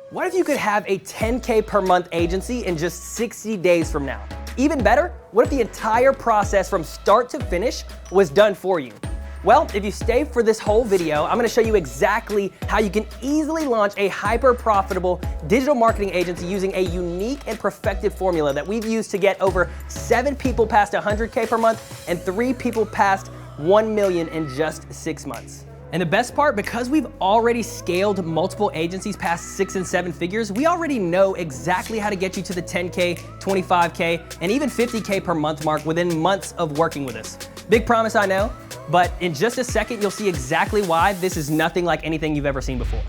What if you could have a 10K per month agency in just 60 days from now? Even better, what if the entire process from start to finish was done for you? Well, if you stay for this whole video, I'm gonna show you exactly how you can easily launch a hyper profitable digital marketing agency using a unique and perfected formula that we've used to get over 7 people past 100K per month and 3 people past 1 million in just 6 months. And the best part, because we've already scaled multiple agencies past 6 and 7 figures, we already know exactly how to get you to the 10K, 25K, and even 50K per month mark within months of working with us. Big promise, I know, but in just a second, you'll see exactly why this is nothing like anything you've ever seen before.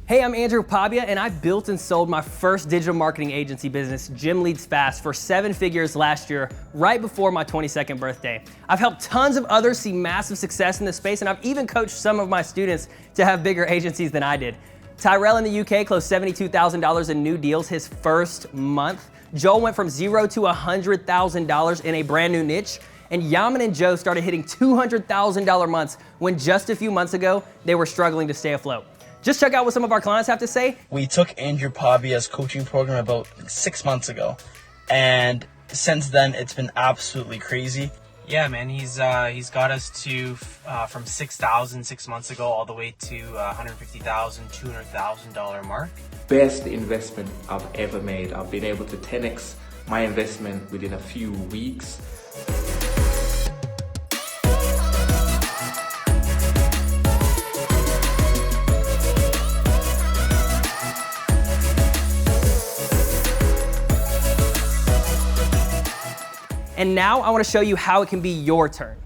Hey, I'm Andrew Pabia, and I built and sold my first digital marketing agency business, Gym Leads Fast, for 7 figures last year, right before my 22nd birthday. I've helped tons of others see massive success in this space, and I've even coached some of my students to have bigger agencies than I did. Tyrell in the UK closed $72,000 in new deals his first month. Joel went from $0 to $100,000 in a brand new niche. And Yaman and Joe started hitting $200,000 months when just a few months ago, they were struggling to stay afloat. Just check out what some of our clients have to say. We took Andrew Pabia's coaching program about 6 months ago, and since then it's been absolutely crazy. Yeah, man, he's got us to from 6,000 6 months ago all the way to $150,000, $200,000 mark. Best investment I've ever made. I've been able to 10x my investment within a few weeks. And now I wanna show you how it can be your turn.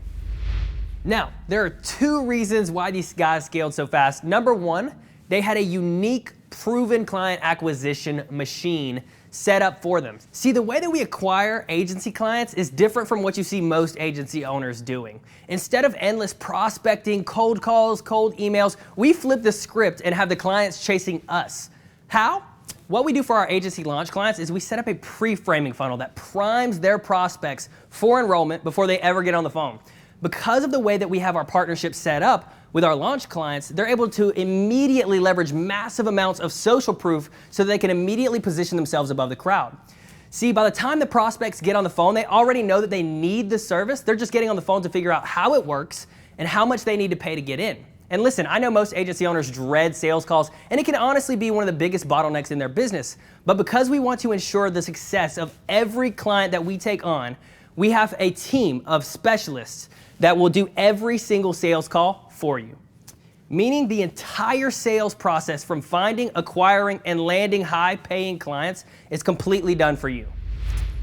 Now, there are 2 reasons why these guys scaled so fast. Number 1, they had a unique, proven client acquisition machine set up for them. See, the way that we acquire agency clients is different from what you see most agency owners doing. Instead of endless prospecting, cold calls, cold emails, we flip the script and have the clients chasing us. How? What we do for our agency launch clients is we set up a pre-framing funnel that primes their prospects for enrollment before they ever get on the phone. Because of the way that we have our partnership set up with our launch clients, they're able to immediately leverage massive amounts of social proof so that they can immediately position themselves above the crowd. See, by the time the prospects get on the phone, they already know that they need the service. They're just getting on the phone to figure out how it works and how much they need to pay to get in. And listen, I know most agency owners dread sales calls, and it can honestly be one of the biggest bottlenecks in their business. But because we want to ensure the success of every client that we take on, we have a team of specialists that will do every single sales call for you. Meaning the entire sales process from finding, acquiring, and landing high-paying clients is completely done for you.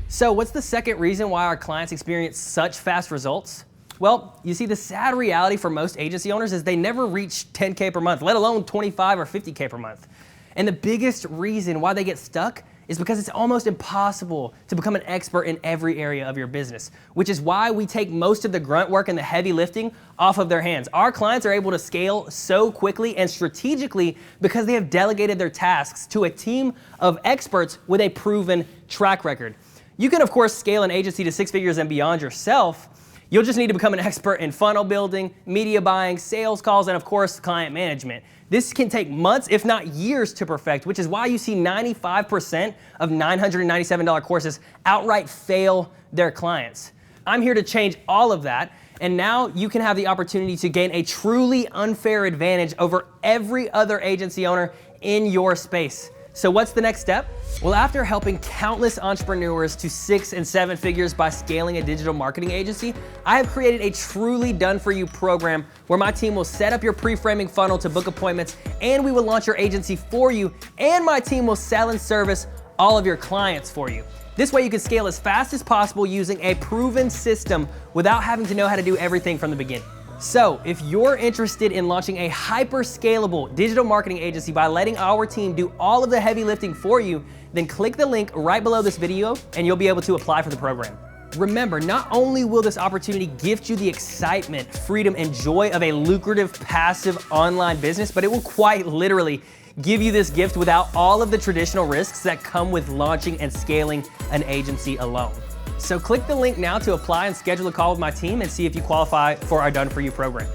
So what's the second reason why our clients experience such fast results? Well, you see, the sad reality for most agency owners is they never reach 10K per month, let alone 25 or 50K per month. And the biggest reason why they get stuck is because it's almost impossible to become an expert in every area of your business, which is why we take most of the grunt work and the heavy lifting off of their hands. Our clients are able to scale so quickly and strategically because they have delegated their tasks to a team of experts with a proven track record. You can, of course, scale an agency to 6 figures and beyond yourself. You'll just need to become an expert in funnel building, media buying, sales calls, and of course, client management. This can take months, if not years, to perfect, which is why you see 95% of $997 courses outright fail their clients. I'm here to change all of that, and now you can have the opportunity to gain a truly unfair advantage over every other agency owner in your space. So what's the next step? Well, after helping countless entrepreneurs to 6 and 7 figures by scaling a digital marketing agency, I have created a truly done-for-you program where my team will set up your pre-framing funnel to book appointments, and we will launch your agency for you, and my team will sell and service all of your clients for you. This way you can scale as fast as possible using a proven system without having to know how to do everything from the beginning. So if you're interested in launching a hyper-scalable digital marketing agency by letting our team do all of the heavy lifting for you, then click the link right below this video and you'll be able to apply for the program. Remember, not only will this opportunity gift you the excitement, freedom, and joy of a lucrative passive online business, but it will quite literally give you this gift without all of the traditional risks that come with launching and scaling an agency alone. So click the link now to apply and schedule a call with my team and see if you qualify for our Done For You program.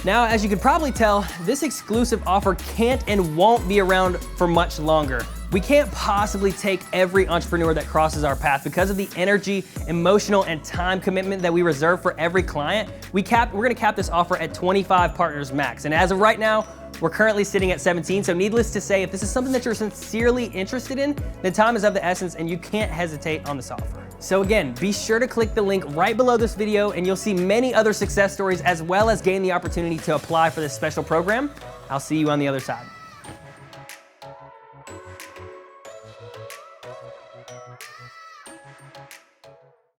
Now, as you can probably tell, this exclusive offer can't and won't be around for much longer. We can't possibly take every entrepreneur that crosses our path because of the energy, emotional, and time commitment that we reserve for every client. We're gonna cap this offer at 25 partners max. And as of right now, we're currently sitting at 17. So needless to say, if this is something that you're sincerely interested in, then time is of the essence and you can't hesitate on this offer. So again, be sure to click the link right below this video and you'll see many other success stories as well as gain the opportunity to apply for this special program. I'll see you on the other side.